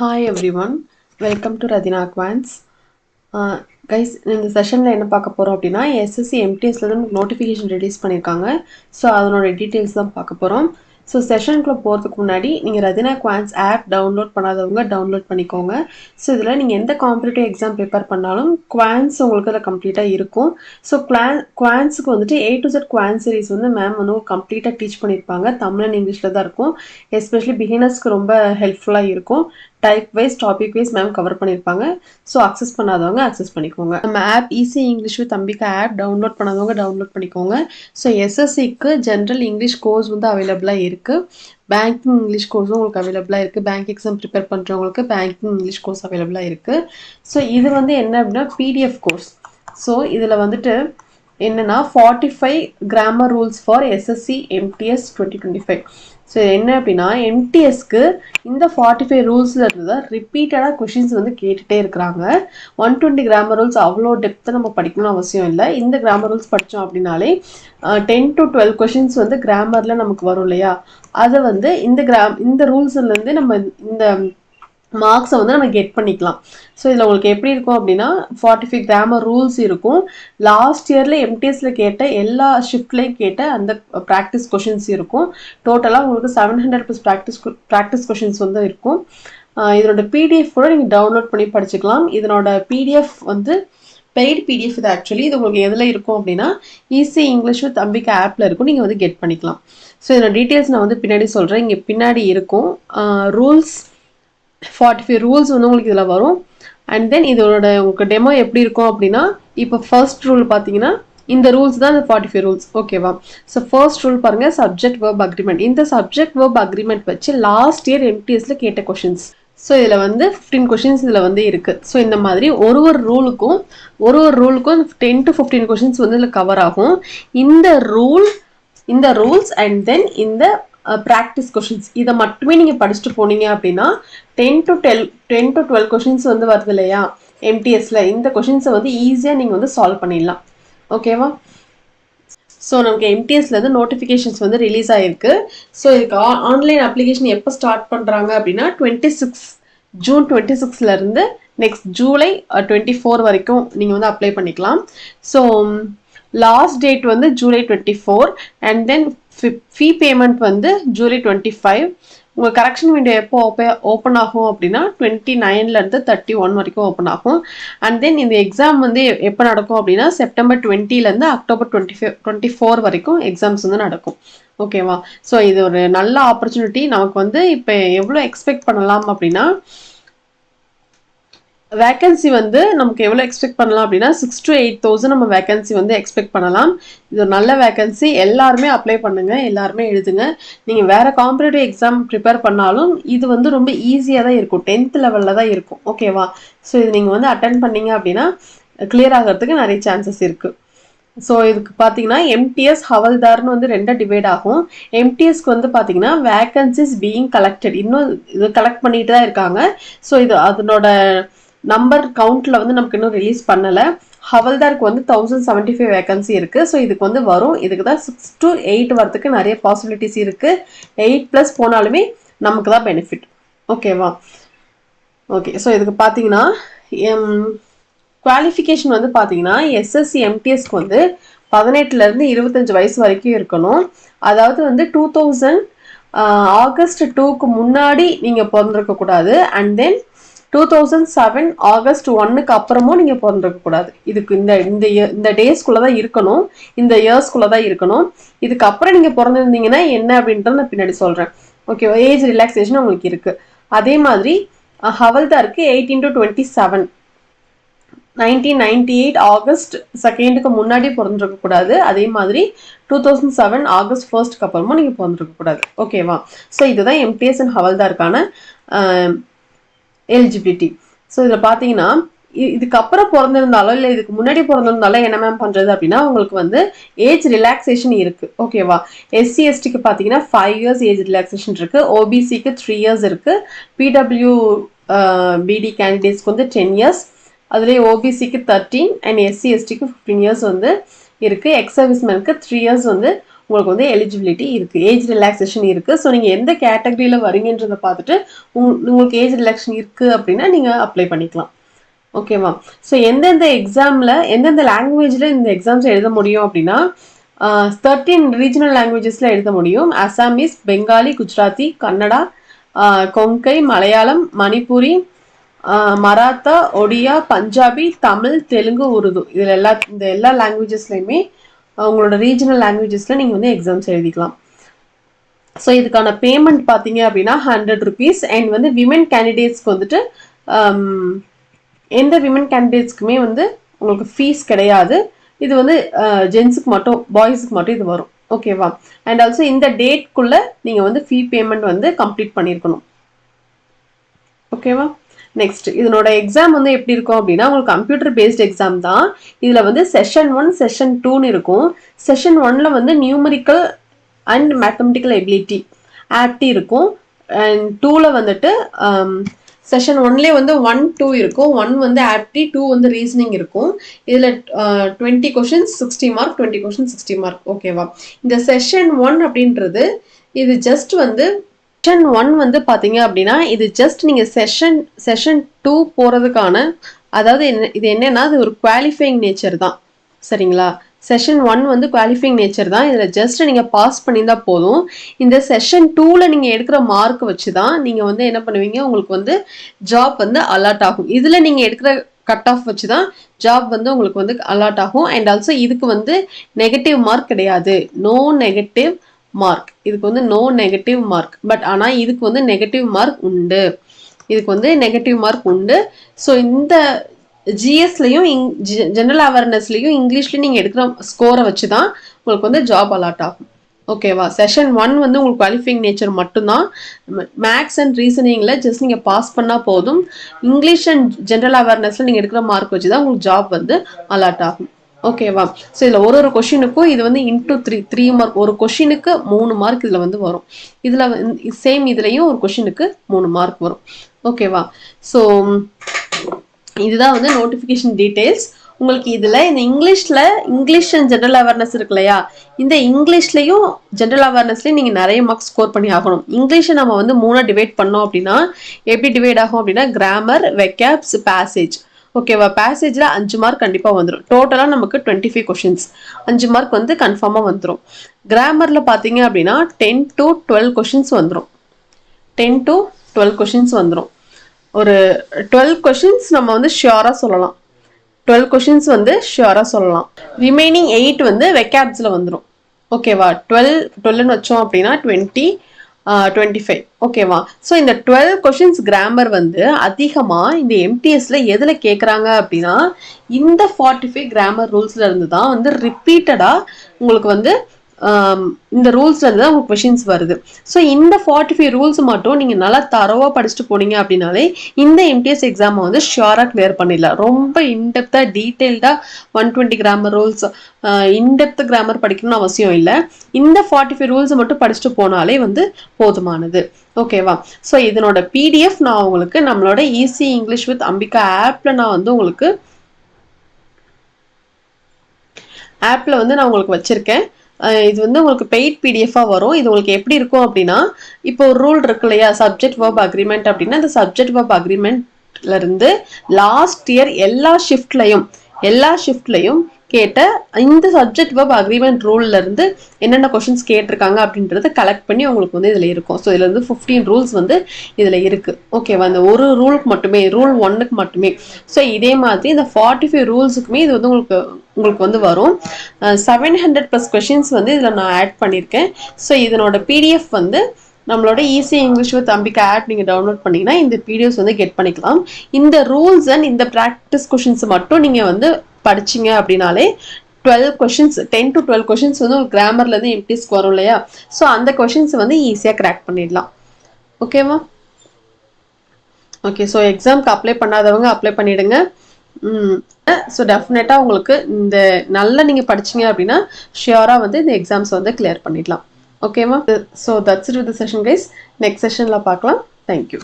Hi everyone, welcome to Radina Acquants. Guys இந்த செஷனில் என்ன பார்க்க போகிறோம் அப்படின்னா எஸ்எஸ்சி எம்டிஎஸ்ல தான் நோட்டிஃபிகேஷன் ரிலீஸ் பண்ணியிருக்காங்க. ஸோ அதனோட டீட்டெயில்ஸ் தான் பார்க்க போகிறோம். ஸோ செஷனுக்குள்ளே போகிறதுக்கு முன்னாடி நீங்கள் ரதினா குவான்ஸ் ஆப் டவுன்லோட் பண்ணாதவங்க டவுன்லோட் பண்ணிக்கோங்க. ஸோ இதில் நீங்கள் எந்த காம்படிட்டிவ் எக்ஸாம் ப்ரிப்பேர் பண்ணாலும் குவான்ஸ் உங்களுக்கு அதில் கம்ப்ளீட்டாக இருக்கும். ஸோ குவான்ஸுக்கு வந்துட்டு A to Z quants series வந்து மேம் வந்து கம்ப்ளீட்டாக டீச் பண்ணியிருப்பாங்க. தமிழ் அண்ட் இங்கிலீஷில் தான் இருக்கும். எஸ்பெஷலி பிகினர்ஸ்க்கு ரொம்ப ஹெல்ப்ஃபுல்லாக இருக்கும். Type wise topic wise ma'am cover பண்ணியிருப்பாங்க. ஸோ அக்சஸ் பண்ணாதவங்க அக்சஸ் பண்ணிக்கோங்க. நம்ம app easy English with Ambika app download பண்ணாதவங்க டவுன்லோட் பண்ணிக்கோங்க. ஸோ எஸ்எஸ்சிக்கு ஜென்ரல் இங்கிலீஷ் கோர்ஸ் வந்து அவைலபிளாக இருக்குது. பேங்கிங் இங்கிலீஷ் கோர்ஸும் உங்களுக்கு அவைலபிளாக இருக்குது. பேங்க் எக்ஸாம் ப்ரிப்பேர் பண்ணுறவங்களுக்கு பேங்கிங் இங்கிலீஷ் கோர்ஸ் அவைலபிளாக இருக்குது. ஸோ இது வந்து என்ன அப்படின்னா PDF கோர்ஸ். ஸோ இதில் வந்துட்டு என்னென்னா 45 grammar rules for SSC MTS 2025. So என்ன அப்படின்னா எம்டிஎஸ்க்கு இந்த 45 ரூல்ஸில் இருந்து தான் ரிப்பீட்டடாக கொஷின்ஸ் வந்து கேட்டுகிட்டே இருக்கிறாங்க. 120 கிராமர் ரூல்ஸ் அவ்வளோ டெப்த்தை நம்ம படிக்கணும்னு அவசியம் இல்லை. இந்த கிராமர் ரூல்ஸ் படித்தோம் அப்படின்னாலே 10 to 12 கொஷின்ஸ் வந்து கிராமரில் நமக்கு வரும் இல்லையா, அதை வந்து இந்த ரூல்ஸ்லேருந்து நம்ம இந்த மார்க்ஸை வந்து நம்ம கெட் பண்ணிக்கலாம். ஸோ இதில் உங்களுக்கு எப்படி இருக்கும் அப்படின்னா 45 கிராமர் ரூல்ஸ் இருக்கும். லாஸ்ட் இயரில் எம்டிஎஸில் கேட்ட எல்லா ஷிஃப்ட்லேயும் கேட்ட அந்த ப்ராக்டிஸ் கொஷின்ஸ் இருக்கும். டோட்டலாக உங்களுக்கு 700+ ப்ராக்டிஸ் கொஷின்ஸ் வந்து இருக்கும். இதனோட PDF கூட நீங்கள் டவுன்லோட் பண்ணி படிச்சுக்கலாம். இதனோட PDF வந்து பெய்டு PDF இது. ஆக்சுவலி இது உங்களுக்கு எதில் இருக்கும் அப்படின்னா ஈஸி இங்கிலீஷ் வித் அம்பிகா ஆப்பில் இருக்கும். நீங்கள் வந்து கெட் பண்ணிக்கலாம். ஸோ இதோட டீட்டெயில்ஸ் நான் வந்து பின்னாடி சொல்கிறேன். இங்கே பின்னாடி இருக்கும் ரூல்ஸ் 45 ரூல்ஸ் வந்து உங்களுக்கு இதில் வரும். அண்ட் தென் இதோட உங்களுக்கு டெமோ எப்படி இருக்கும் அப்படின்னா, இப்போ ஃபர்ஸ்ட் ரூல் பார்த்தீங்கன்னா இந்த ரூல்ஸ் தான் இந்த 45 ரூல்ஸ். ஓகேவா? ஸோ ஃபர்ஸ்ட் ரூல் பாருங்கள், சப்ஜெக்ட் வெர்ப் அக்ரிமெண்ட். இந்த சப்ஜெக்ட் வெர்ப் அக்ரிமெண்ட் வச்சு லாஸ்ட் இயர் எம்டிஎஸ்ல கேட்ட கொஷின்ஸ். ஸோ இதில் வந்து 15 கொஷின்ஸ் இதில் வந்து இருக்குது. ஸோ இந்த மாதிரி ஒரு ரூலுக்கும் 10 to 15 கொஷின்ஸ் வந்து இதில் கவர் ஆகும். இந்த ரூல்ஸ் அண்ட் தென் இந்த ப்ராக்டிஸ் கொஷின்ஸ் இதை மட்டுமே நீங்கள் படிச்சுட்டு போனீங்க அப்படின்னா 10 to 12 கொஷின்ஸ் வந்து வருது இல்லையா எம்டிஎஸ்ல, இந்த கொஷின்ஸை வந்து ஈஸியாக நீங்கள் வந்து சால்வ் பண்ணிடலாம். ஓகேவா? ஸோ நமக்கு எம்டிஎஸ்லேருந்து நோட்டிஃபிகேஷன்ஸ் வந்து ரிலீஸ் ஆகிருக்கு. ஸோ இதுக்கு ஆன்லைன் அப்ளிகேஷன் எப்போ ஸ்டார்ட் பண்ணுறாங்க அப்படின்னா ஜூன் 26 நெக்ஸ்ட் ஜூலை 24 வரைக்கும் நீங்கள் வந்து அப்ளை பண்ணிக்கலாம். ஸோ லாஸ்ட் டேட் வந்து July 24 and then fee payment வந்து ஜூலை 25. உங்கள் கரெக்ஷன் விண்டோ எப்போ ஓப்பன் ஆகும் அப்படின்னா 29 31 வரைக்கும் ஓப்பன் ஆகும். அண்ட் தென் இந்த எக்ஸாம் வந்து எப்போ நடக்கும் அப்படின்னா செப்டம்பர் 20 அக்டோபர் 24 வரைக்கும் எக்ஸாம்ஸ் வந்து நடக்கும். ஓகேவா? ஸோ இது ஒரு நல்ல ஆப்பர்ச்சுனிட்டி. நமக்கு வந்து இப்போ எவ்வளோ எக்ஸ்பெக்ட் பண்ணலாம் அப்படின்னா, வேக்கன்சி வந்து நமக்கு எவ்வளோ எக்ஸ்பெக்ட் பண்ணலாம் அப்படின்னா 6,000 to 8,000 நம்ம வேக்கன்சி வந்து எக்ஸ்பெக்ட் பண்ணலாம். இது ஒரு நல்ல வேக்கன்சி. எல்லாருமே அப்ளை பண்ணுங்க, எல்லாருமே எழுதுங்க. நீங்கள் வேறு காம்படிட்டிவ் எக்ஸாம் ப்ரிப்பேர் பண்ணாலும் இது வந்து ரொம்ப ஈஸியாக தான் இருக்கும். 10th லெவலில் தான் இருக்கும். ஓகேவா? ஸோ இது நீங்கள் வந்து அட்டன் பண்ணீங்க அப்படின்னா கிளியர் ஆகிறதுக்கு நிறைய சான்சஸ் இருக்குது. ஸோ இதுக்கு பார்த்தீங்கன்னா எம்டிஎஸ் ஹவல்தார்னு வந்து 2 டிவைட் ஆகும். எம்டிஎஸ்க்கு வந்து பார்த்தீங்கன்னா வேக்கன்சிஸ் பீயிங் கலெக்டட், இன்னும் இது கலெக்ட் பண்ணிட்டு தான் இருக்காங்க. ஸோ இது அதனோட நம்பர் கவுண்ட்ல வந்து நமக்கு இன்னும் ரிலீஸ் பண்ணலை. ஹவல்தாருக்கு வந்து 1075 வேகன்சி இருக்குது. ஸோ இதுக்கு வந்து வரும். இதுக்கு தான் 6 to 8 வரதுக்கு நிறைய பாசிபிலிட்டிஸ் இருக்குது. 8+ போனாலுமே நமக்கு தான் பெனிஃபிட். ஓகேவா? ஓகே. ஸோ இதுக்கு பார்த்தீங்கன்னா குவாலிஃபிகேஷன் வந்து பார்த்தீங்கன்னா எஸ்எஸ்சி எம்டிஎஸ்க்கு வந்து 18 to 25 வயசு வரைக்கும் இருக்கணும். அதாவது வந்து 2000 August 2க்கு முன்னாடி நீங்கள் பிறந்திருக்கக்கூடாது. அண்ட் தென் 2007 August 1க்கு அப்புறமும் நீங்கள் பிறந்திருக்கக்கூடாது. இதுக்கு இந்த டேஸ்க்குள்ளே தான் இருக்கணும், இந்த இயர்ஸ்குள்ளே தான் இருக்கணும். இதுக்கப்புறம் நீங்கள் பிறந்திருந்தீங்கன்னா என்ன அப்படின்றத நான் பின்னாடி சொல்கிறேன். ஓகேவா? ஏஜ் ரிலாக்ஸேஷன் உங்களுக்கு இருக்குது. அதே மாதிரி ஹவல்தாருக்கு 18 to 27 1998 August 2க்கு முன்னாடி பிறந்திருக்கக்கூடாது. அதே மாதிரி 2007 August 1க்கு அப்புறமும் நீங்கள் பிறந்திருக்கக்கூடாது. ஓகேவா? ஸோ இதுதான் எம்டிஎஸ் அண்ட் ஹவல்தாருக்கான எலிஜிபிலிட்டி. ஸோ இதில் பார்த்தீங்கன்னா இதுக்கப்புறம் பிறந்திருந்தாலோ இல்லை இதுக்கு முன்னாடி பிறந்திருந்தாலோ என்ன மேம் பண்ணுறது அப்படின்னா உங்களுக்கு வந்து ஏஜ் ரிலாக்ஸேஷன் இருக்குது. ஓகேவா? SC STக்கு பார்த்தீங்கன்னா 5 years ஏஜ் ரிலாக்ஸேஷன் இருக்குது. OBCக்கு 3 years இருக்குது. PWBD கேண்டிடேட்ஸ்க்கு வந்து 10 years. அதுலேயே OBCக்கு 13 அண்ட் SC STக்கு 15 years வந்து இருக்குது. எக்ஸ் சர்வீஸ்மேனுக்கு 3 years வந்து உங்களுக்கு வந்து எலிஜிபிலிட்டி இருக்குது, ஏஜ் ரிலாக்ஸேஷன் இருக்குது. ஸோ நீங்கள் எந்த கேட்டகரியில் வரீங்கன்றதை பார்த்துட்டு உங்களுக்கு ஏஜ் ரிலாக்ஸேஷன் இருக்குது அப்படின்னா நீங்கள் அப்ளை பண்ணிக்கலாம். ஓகேவா? ஸோ எந்தெந்த எக்ஸாமில் எந்தெந்த லாங்குவேஜில் இந்த எக்ஸாம்ஸ் எழுத முடியும் அப்படின்னா 13 ரீஜனல் லாங்குவேஜஸில் எழுத முடியும். அசாமீஸ், பெங்காலி, குஜராத்தி, கன்னடா, கொங்கை, மலையாளம், மணிப்பூரி, மராத்தா, ஒடியா, பஞ்சாபி, தமிழ், தெலுங்கு, உருது, இதில் இந்த எல்லா லாங்குவேஜஸ்லையுமே உங்களோட ரீஜனல் லாங்குவேஜஸில் நீங்கள் வந்து எக்ஸாம்ஸ் எழுதிக்கலாம். ஸோ இதுக்கான பேமெண்ட் பார்த்தீங்க அப்படின்னா 100 rupees. அண்ட் வந்து விமன் கேண்டிடேட்ஸ்க்கு வந்துட்டு எந்த விமன் கேண்டிடேட்ஸ்க்குமே வந்து உங்களுக்கு ஃபீஸ் கிடையாது. இது வந்து ஜென்ஸுக்கு மட்டும், பாய்ஸுக்கு மட்டும் இது வரும். ஓகேவா? அண்ட் ஆல்சோ இந்த டேட்குள்ளே நீங்கள் வந்து ஃபீ பேமெண்ட் வந்து கம்ப்ளீட் பண்ணியிருக்கணும். ஓகேவா? நெக்ஸ்ட் இதனோட எக்ஸாம் வந்து எப்படி இருக்கும் அப்படின்னா உங்களுக்கு கம்ப்யூட்டர் பேஸ்ட் எக்ஸாம் தான். இதில் வந்து செஷன் 1 செஷன் 2ன்னு இருக்கும். செஷன் 1ல் வந்து நியூமரிக்கல் அண்ட் மேத்தமெட்டிக்கல் எபிலிட்டி ஆப்டி இருக்கும். அண்ட் 2ல் வந்துட்டு செஷன் 1லேயே வந்து 1, 2 இருக்கும். 1 வந்து ஆப்டி, 2 வந்து ரீசனிங் இருக்கும். இதில் 20 கொஷின்ஸ் 60 மார்க், 20 கொஷின்ஸ் 60 மார்க். ஓகேவா? இந்த செஷன் 1 அப்படின்றது இது ஜஸ்ட் வந்து செஷன் 1 வந்து பார்த்தீங்க அப்படின்னா இது ஜஸ்ட் நீங்கள் செஷன் 2 போகிறதுக்கான, அதாவது இது என்னன்னா அது ஒரு குவாலிஃபைங் நேச்சர் தான். சரிங்களா? செஷன் 1 வந்து குவாலிஃபைங் நேச்சர் தான். இதில் ஜஸ்ட் நீங்கள் பாஸ் பண்ணியிருந்தா போதும். இந்த செஷன் 2ல் நீங்கள் எடுக்கிற மார்க் வச்சு தான் நீங்கள் வந்து என்ன பண்ணுவீங்க, உங்களுக்கு வந்து ஜாப் வந்து அலாட் ஆகும். இதில் நீங்கள் எடுக்கிற கட் ஆஃப் வச்சு தான் ஜாப் வந்து உங்களுக்கு வந்து அலாட் ஆகும். அண்ட் ஆல்சோ இதுக்கு வந்து நெகட்டிவ் மார்க் கிடையாது, நோ நெகட்டிவ் மார்க். இதுக்கு வந்து நோ நெகட்டிவ் மார்க். பட் ஆனால் இதுக்கு வந்து நெகட்டிவ் மார்க் உண்டு. இதுக்கு வந்து நெகட்டிவ் மார்க் உண்டு. ஸோ இந்த ஜிஎஸ்லையும் ஜென்ரல் அவேர்னஸ்லையும் இங்கிலீஷ்லையும் நீங்கள் எடுக்கிற ஸ்கோரை வச்சு தான் உங்களுக்கு வந்து ஜாப் அலாட் ஆகும். ஓகேவா? செஷன் 1 வந்து உங்களுக்கு குவாலிஃபைங் நேச்சர் மட்டும்தான். மேக்ஸ் அண்ட் ரீசனிங்கில் ஜஸ்ட் நீங்கள் பாஸ் பண்ணால் போதும். இங்கிலீஷ் அண்ட் ஜென்ரல் அவேர்னஸில் நீங்கள் எடுக்கிற மார்க் வச்சு தான் உங்களுக்கு ஜாப் வந்து அலாட் ஆகும். ஓகேவா? ஸோ இதில் ஒரு கொஷினுக்கும் இது வந்து இன்டூ 3 மார்க், ஒரு கொஷினுக்கு 3 மார்க் இதில் வந்து வரும். இதில் சேம் இதுலேயும் ஒரு கொஷினுக்கு 3 மார்க் வரும். ஓகேவா? ஸோ இதுதான் வந்து நோட்டிஃபிகேஷன் டீட்டெயில்ஸ். உங்களுக்கு இதில் இந்த இங்கிலீஷ் அண்ட் ஜென்ரல் அவேர்னஸ் இருக்கு இல்லையா, இந்த இங்கிலீஷ்லையும் ஜென்ரல் அவேர்னஸ்லையும் நீங்கள் நிறைய மார்க்ஸ் ஸ்கோர் பண்ணி ஆகணும். இங்கிலீஷை நம்ம வந்து 3 டிவைட் பண்ணோம் அப்படின்னா எப்படி டிவைட் ஆகும் அப்படின்னா கிராமர், வெக்காப்ஸ், பேசேஜ். ஓகேவா? பேசேஜில் 5 மார்க் கண்டிப்பாக வந்துடும். டோட்டலாக நமக்கு 25 கொஷின்ஸ், 5 மார்க் வந்து கன்ஃபார்மாக வந்துடும். கிராமரில் பார்த்தீங்க அப்படின்னா 10 to 12 கொஷின்ஸ் வந்துடும். 10 to 12 கொஷின்ஸ் வந்துடும். ஒரு 12 கொஷின்ஸ் நம்ம வந்து ஷியோராக சொல்லலாம். 12 கொஷின்ஸ் வந்து ஷியோராக சொல்லலாம். ரிமைனிங் 8 வந்து வெக்காப்ஸில் வந்துடும். ஓகேவா? 12ன்னு வச்சோம் அப்படின்னா 20, 25. ஓகேவா? ஸோ இந்த 12 கொஷின்ஸ் கிராமர் வந்து அதிகமாக இந்த எம்டிஎஸ்ல எதில் கேட்குறாங்க அப்படின்னா இந்த 45 கிராமர் ரூல்ஸ்ல இருந்து தான் வந்து ரிப்பீட்டடாக உங்களுக்கு வந்து இந்த ரூல்ஸ்ல இருந்து தான் உங்களுக்கு கொஷின்ஸ் வருது. ஸோ இந்த 45 ரூல்ஸ் மட்டும் நீங்கள் நல்லா தரவாக படிச்சுட்டு போனீங்க அப்படின்னாலே இந்த எம்டிஎஸ் எக்ஸாமை வந்து ஷியோராக கிளியர் பண்ணிடலாம். ரொம்ப இன்டெப்த்தாக டீட்டெயில்டாக 120 கிராமர் ரூல்ஸ் இன்டெப்த் கிராமர் படிக்கணும்னு அவசியம் இல்லை. இந்த 45 ரூல்ஸை மட்டும் படிச்சுட்டு போனாலே வந்து போதுமானது. ஓகேவா? ஸோ இதனோட பிடிஎஃப் நான் உங்களுக்கு நம்மளோட ஈஸி இங்கிலீஷ் வித் அம்பிகா ஆப்பில் நான் வந்து உங்களுக்கு நான் உங்களுக்கு வச்சுருக்கேன். இது வந்து உங்களுக்கு பெய்ட் பிடிஎஃபாக வரும். இது உங்களுக்கு எப்படி இருக்கும் அப்படின்னா இப்போ ஒரு ரூல் இருக்கு இல்லையா, சப்ஜெக்ட் வெர்ப் அக்ரிமெண்ட் அப்படின்னா இந்த சப்ஜெக்ட் வெர்ப் அக்ரிமெண்ட்லேருந்து லாஸ்ட் இயர் எல்லா ஷிஃப்ட்லையும் கேட்ட இந்த சப்ஜெக்ட் வெர்ப் அக்ரிமெண்ட் ரூல்லேருந்து என்னென்ன கொஷின்ஸ் கேட்டிருக்காங்க அப்படின்றத கலெக்ட் பண்ணி உங்களுக்கு வந்து இதில் இருக்கும். ஸோ இதில் வந்து 15 ரூல்ஸ் வந்து இதில் இருக்குது. ஓகேவா? இந்த ஒரு ரூலுக்கு மட்டுமே, ரூல் 1க்கு மட்டுமே. ஸோ இதே மாதிரி இந்த 45 ரூல்ஸுக்குமே இது வந்து உங்களுக்கு வந்து வரும். 700+ கொஷின்ஸ் வந்து இதில் நான் ஆட் பண்ணியிருக்கேன். ஸோ இதனோட பிடிஎஃப் வந்து நம்மளோட easy English with Ambika app நீங்கள் டவுன்லோட் பண்ணிங்கன்னா இந்த பிடிஎஃப்ஸ் வந்து கெட் பண்ணிக்கலாம். இந்த ரூல்ஸ் அண்ட் இந்த ப்ராக்டிஸ் கொஷின்ஸ் மட்டும் நீங்கள் வந்து படிச்சிங்க அப்படின்னாலே 12 கொஷின்ஸ் 10 to 12 கொஷின்ஸ் வந்து ஒரு கிராமர்லேருந்து எம்டிஎஸ்க்கு வரும் இல்லையா, ஸோ அந்த கொஷின்ஸ் வந்து ஈஸியாக கிராக் பண்ணிடலாம். ஓகேவா? ஓகே, ஸோ எக்ஸாம்க்கு அப்ளை பண்ணாதவங்க அப்ளை பண்ணிவிடுங்க. ஸோ டெஃபினட்டாக உங்களுக்கு இந்த நல்லா நீங்கள் படிச்சிங்க அப்படின்னா ஷியோராக வந்து இந்த எக்ஸாம்ஸ் வந்து கிளியர் பண்ணிடலாம். ஓகேவா? So that's it with the session guys. Next செஷனில் பார்க்கலாம். தேங்க்யூ.